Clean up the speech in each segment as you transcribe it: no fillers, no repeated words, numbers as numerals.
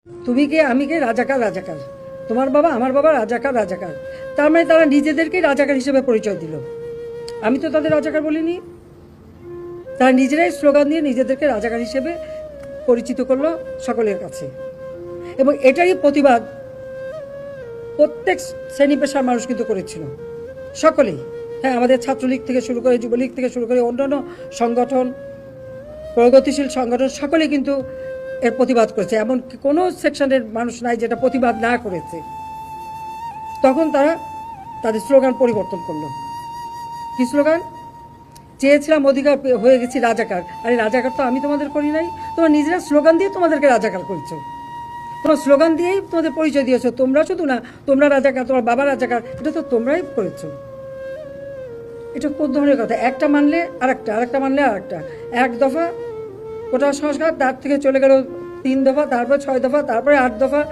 তুমি কে, আমি কে, রাজাকার রাজাকার, তোমার বাবা আমার বাবা রাজাকার রাজাকার। তার মানে তারা নিজেদেরকেই রাজাকার হিসেবে পরিচয় দিল। আমি তো তাদের রাজাকার বলিনি। তারা নিজেরাই স্লোগান দিয়ে নিজেদেরকে রাজাকার হিসেবে পরিচিত করলো সকলের কাছে। এবং এটারই প্রতিবাদ প্রত্যেক শ্রেণী পেশার মানুষ কিন্তু করেছিল, সকলেই। হ্যাঁ, আমাদের ছাত্রলীগ থেকে শুরু করে, যুবলীগ থেকে শুরু করে অন্যান্য সংগঠন, প্রগতিশীল সংগঠন সকলেই কিন্তু এর প্রতিবাদ করেছে। এমন কোনো সেকশনের মানুষ নাই যেটা প্রতিবাদ না করেছে। তখন তারা তাদের স্লোগান পরিবর্তন করলো। কি স্লোগান? চেয়েছিলাম অধিকার, হয়ে গেছি রাজাকার। আরে রাজাকার তো আমি তোমাদের করি নাই, তোমরা নিজেরা স্লোগান দিয়ে তোমাদেরকে রাজাকার করেছো। তোমার স্লোগান দিয়েই তোমাদের পরিচয় দিয়েছো। তোমরা শুধু না, তোমরা রাজাকার, তোমার বাবা রাজাকার, এটা তো তোমরাই করেছো। এটা কোন ধরনের কথা? একটা মানলে আরেকটা, আরেকটা মানলে আরেকটা। এক দফা কোটা সংস্কার, তার থেকে চলে গেল 3 দফা, তারপর 6 দফা, তারপরে 8 দফা,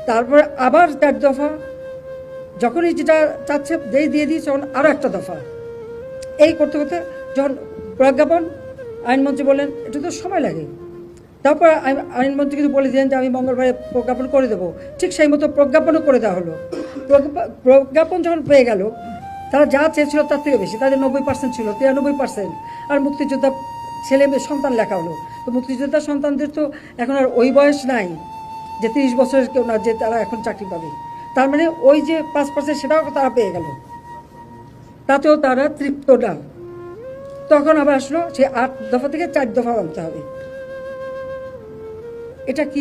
তারপরে আবার 4 দফা। যখনই যেটা চাচ্ছে যেই দিয়ে দিয়েছে তখন আরও একটা দফা। এই করতে করতে যখন প্রজ্ঞাপন, আইনমন্ত্রী বললেন এটা তো সময় লাগে। তারপর আইনমন্ত্রী কিন্তু বলে দিলেন যে আমি মঙ্গলবারে প্রজ্ঞাপন করে দেবো। ঠিক সেই মতো প্রজ্ঞাপনও করে দেওয়া হলো। প্রজ্ঞাপন যখন পেয়ে গেল, তারা যা চেয়েছিল তার থেকে বেশি, তাদের 90% ছিল, 93%। আর মুক্তিযোদ্ধা ছেলে মেয়ে সন্তান লেখা হলো। তো মুক্তিযোদ্ধা সন্তানদের তো এখন আর ওই বয়স নাই যে 30 বছরের কেউ না, যে তারা এখন চাকরি পাবে। তার মানে ওই যে 5% সেটাও তারা পেয়ে গেল, তাতেও তারা তৃপ্ত না। তখন আবার আসলো সে 8 দফা থেকে 4 দফা আনতে হবে। এটা কি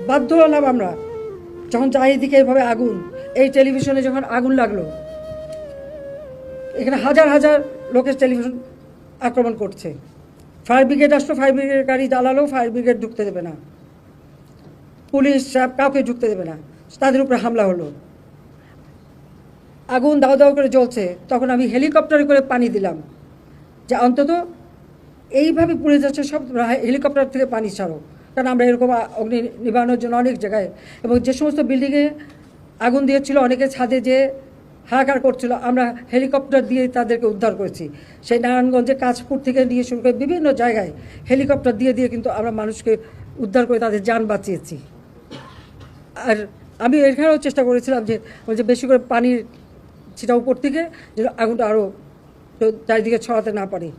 বাধ্য হলাম আমরা? যখন চারিদিকে এইভাবে আগুন, এই টেলিভিশনে যখন আগুন লাগলো, এখানে হাজার হাজার লোকের টেলিভিশন আক্রমণ করছে। ফায়ার ব্রিগেড আসলো, ফায়ার ব্রিগেডের গাড়ি জ্বালালো, ফায়ার ব্রিগেড ঢুকতে দেবে না, পুলিশ কাউকে ঢুকতে দেবে না, তাদের উপরে হামলা হলো। আগুন দাও দাও করে জ্বলছে, তখন আমি হেলিকপ্টারে করে পানি দিলাম যে অন্তত এইভাবে পুড়ে যাচ্ছে সব, হেলিকপ্টার থেকে পানি ছাড়ো। কারণ আমরা এরকম অগ্নি নিবারণের জন্য অনেক জায়গায়, এবং যে সমস্ত বিল্ডিংয়ে আগুন দিয়েছিল অনেকে ছাদে যে হাহাকার করছিল, আমরা হেলিকপ্টার দিয়ে তাদেরকে উদ্ধার করেছি। সেই নারায়ণগঞ্জে কাঁচপুর থেকে নিয়ে শুরু করে বিভিন্ন জায়গায় হেলিকপ্টার দিয়ে দিয়ে কিন্তু আমরা মানুষকে উদ্ধার করে তাদের যান বাঁচিয়েছি। আর আমি এখানেও চেষ্টা করেছিলাম যে ওই যে বেশি করে পানির সেটা উপর থেকে যেন আগুনটা আরও চারিদিকে ছড়াতে না পারে।